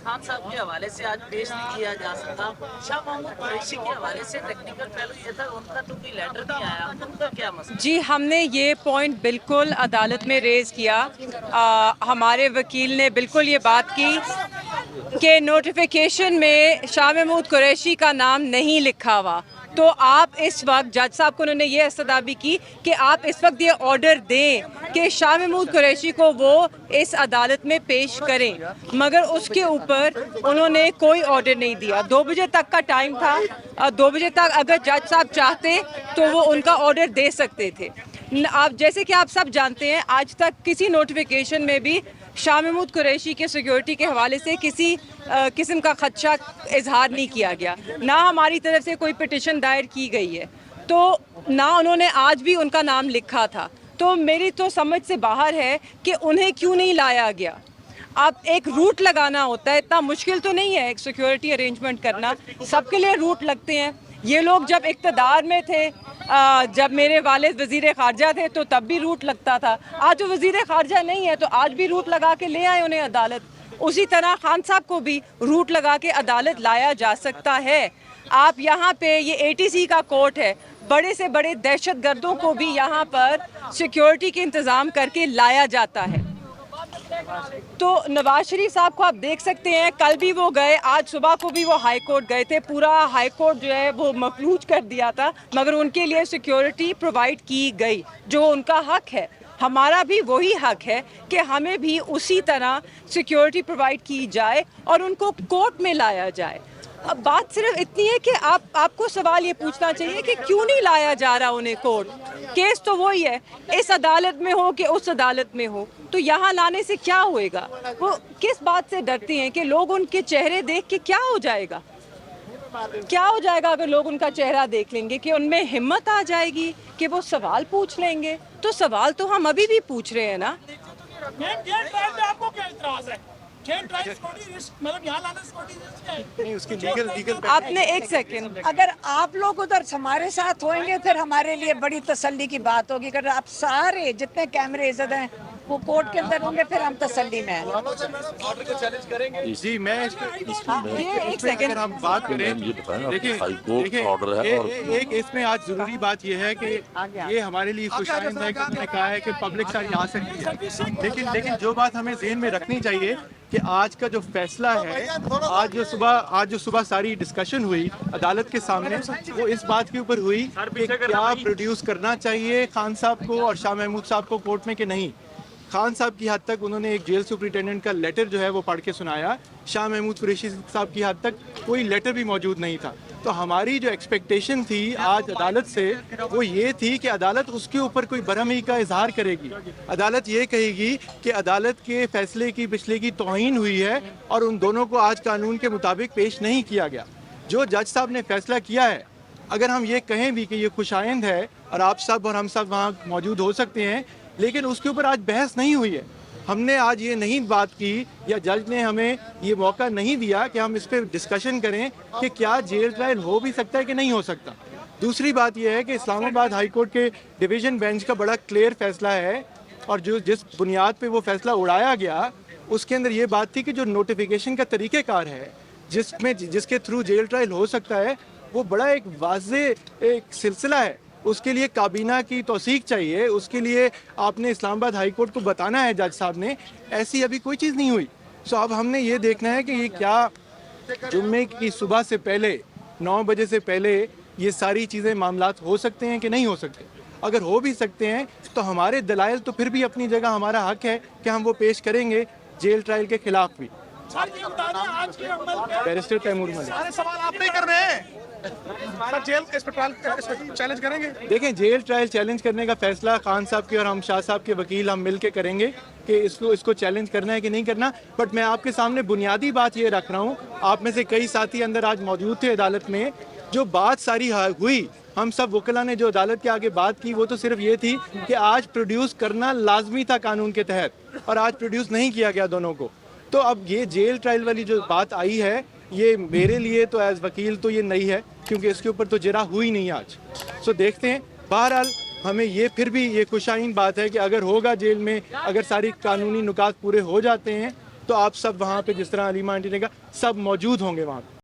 खान साहब के हवाले से आज पेश नहीं किया जा सकता। शाह महमूद कुरैशी के हवाले से टेक्निकल पहलू ये था, उनका तो कोई लेटर नहीं आया, उनका क्या मसला? जी, हमने ये पॉइंट बिल्कुल अदालत में रेज़ किया। हमारे वकील ने बिल्कुल ये बात की कि नोटिफिकेशन में शाह महमूद कुरैशी का नाम नहीं लिखा हुआ। तो आप इस वक्त जज साहब को उन्होंने ये इस्तदाबी की कि आप इस वक्त ये ऑर्डर दें कि शाह महमूद कुरैशी को वो इस अदालत में पेश करें, मगर उसके ऊपर उन्होंने कोई ऑर्डर नहीं दिया। 2 बजे तक का टाइम था। 2 बजे तक अगर जज साहब चाहते तो वो उनका ऑर्डर दे सकते थे। आप जैसे कि आप सब जानते हैं, आज तक किसी नोटिफिकेशन में भी शाह महमूद कुरैशी के सिक्योरिटी के हवाले से किसी किस्म का खदशा इजहार नहीं किया गया, ना हमारी तरफ से कोई पिटिशन दायर की गई है, तो ना उन्होंने आज भी उनका नाम लिखा था। तो मेरी तो समझ से बाहर है कि उन्हें क्यों नहीं लाया गया। अब एक रूट लगाना होता है, इतना मुश्किल तो नहीं है एक सिक्योरिटी अरेंजमेंट करना, सबके लिए रूट लगते हैं। ये लोग जब इक़्तिदार में थे, जब मेरे वालिद वज़ीर ख़ारजा थे तो तब भी रूट लगता था। आज वो वज़ीर ख़ारजा नहीं है तो आज भी रूट लगा के ले आए उन्हें अदालत। उसी तरह खान साहब को भी रूट लगा के अदालत लाया जा सकता है। आप यहाँ पे ये ATC का कोर्ट है, बड़े से बड़े दहशत गर्दों को भी यहाँ पर सिक्योरिटी के इंतज़ाम करके लाया जाता है। तो नवाज शरीफ साहब को आप देख सकते हैं, कल भी वो गए, आज सुबह को भी वो हाई कोर्ट गए थे। पूरा हाई कोर्ट जो है वो मफलूज कर दिया था, मगर उनके लिए सिक्योरिटी प्रोवाइड की गई, जो उनका हक है। हमारा भी वही हक है कि हमें भी उसी तरह सिक्योरिटी प्रोवाइड की जाए और उनको कोर्ट में लाया जाए। अब बात सिर्फ इतनी है कि आपको सवाल ये पूछना चाहिए कि क्यों नहीं लाया जा रहा उन्हें कोर्ट। केस तो वही है, इस अदालत में हो कि उस अदालत में हो, तो यहाँ लाने से क्या होएगा? वो किस बात से डरती हैं कि लोग उनके चेहरे देख के क्या हो जाएगा? क्या हो जाएगा अगर लोग उनका चेहरा देख लेंगे? कि उनमें हिम्मत आ जाएगी कि वो सवाल पूछ लेंगे? तो सवाल तो हम अभी भी पूछ रहे हैं ना। आपको क्या इतराज है? मतलब यहाँ लाना नहीं, उसकी लीगल आपने एक सेकंड, अगर आप लोग उधर हमारे साथ होंगे फिर हमारे लिए बड़ी तसल्ली की बात होगी। अगर आप सारे जितने कैमरे इज्जत हैं वो कोर्ट के अंदर होंगे फिर हम तसल्ली में हैं। ऑर्डर को चैलेंज करेंगे जी। मैं एक सेकंड, अगर हम बात करें, देखिए ऑर्डर है और एक इसमें आज जरूरी बात यह है कि ये हमारे लिए खुशाइंद है कि उन्होंने कहा है कि पब्लिक सारी आ सकती है, लेकिन जो बात हमें ज़हन में रखनी चाहिए कि आज का जो फैसला है, आज जो सुबह सारी डिस्कशन हुई अदालत के सामने, वो इस बात के ऊपर हुई कि क्या प्रोड्यूस करना चाहिए खान साहब को और शाह महमूद साहब को कोर्ट में कि नहीं। खान साहब की हद तक उन्होंने एक जेल सुपरिटेंडेंट का लेटर जो है वो पढ़ के सुनाया। शाह महमूद कुरैशी साहब की हद तक कोई लेटर भी मौजूद नहीं था। तो हमारी जो एक्सपेक्टेशन थी आज अदालत से वो ये थी कि अदालत उसके ऊपर कोई बरहमी का इजहार करेगी। अदालत ये कहेगी कि अदालत के फैसले की पिछले की तौहीन हुई है और उन दोनों को आज कानून के मुताबिक पेश नहीं किया गया। जो जज साहब ने फैसला किया है, अगर हम ये कहें भी कि ये खुशाइंद है और आप सब और हम सब वहाँ मौजूद हो सकते हैं, लेकिन उसके ऊपर आज बहस नहीं हुई है। हमने आज ये नहीं बात की या जज ने हमें ये मौका नहीं दिया कि हम इस पर डिस्कशन करें कि क्या जेल ट्रायल हो भी सकता है कि नहीं हो सकता। दूसरी बात यह है कि इस्लामाबाद हाई कोर्ट के डिवीज़न बेंच का बड़ा क्लियर फैसला है और जिस बुनियाद पे वो फैसला उड़ाया गया उसके अंदर ये बात थी कि जो नोटिफिकेशन का तरीक़ेकार है जिसके थ्रू जेल ट्रायल हो सकता है, वो बड़ा एक वाज़े एक सिलसिला है। उसके लिए काबीना की तौसीक चाहिए, उसके लिए आपने इस्लामाबाद हाई कोर्ट को बताना है जज साहब ने। ऐसी अभी कोई चीज़ नहीं हुई। सो अब हमने ये देखना है कि ये क्या जुम्मे की सुबह से पहले 9 बजे से पहले ये सारी चीज़ें मामलात हो सकते हैं कि नहीं हो सकते। अगर हो भी सकते हैं तो हमारे दलाइल तो फिर भी अपनी जगह, हमारा हक है कि हम वो पेश करेंगे जेल ट्रायल के खिलाफ भी। बैरिस्टर तैमूर मलिक, सवाल आप नहीं कर रहे हैं सर, जेल इस पर चैलेंज करेंगे? देखें, जेल ट्रायल चैलेंज करने का फैसला खान साहब के और हम शाह साहब के वकील हम मिल के करेंगे कि इसको चैलेंज करना है कि नहीं करना। बट मैं आपके सामने बुनियादी बात ये रख रहा हूँ, आप में से कई साथी अंदर आज मौजूद थे अदालत में, जो बात सारी हुई, हम सब वकीला ने जो अदालत के आगे बात की वो तो सिर्फ ये थी कि आज प्रोड्यूस करना लाजमी था कानून के तहत, और आज प्रोड्यूस नहीं किया गया दोनों को। तो अब ये जेल ट्रायल वाली जो बात आई है, ये मेरे लिए तो एज वकील तो ये नहीं है, क्योंकि इसके ऊपर तो जरा हुई नहीं आज। सो देखते हैं। बहरहाल हमें ये फिर भी ये खुशाइन बात है कि अगर होगा जेल में, अगर सारी कानूनी नुकात पूरे हो जाते हैं तो आप सब वहाँ पे जिस तरह अलीमा आंटी ने कहा सब मौजूद होंगे वहाँ पे।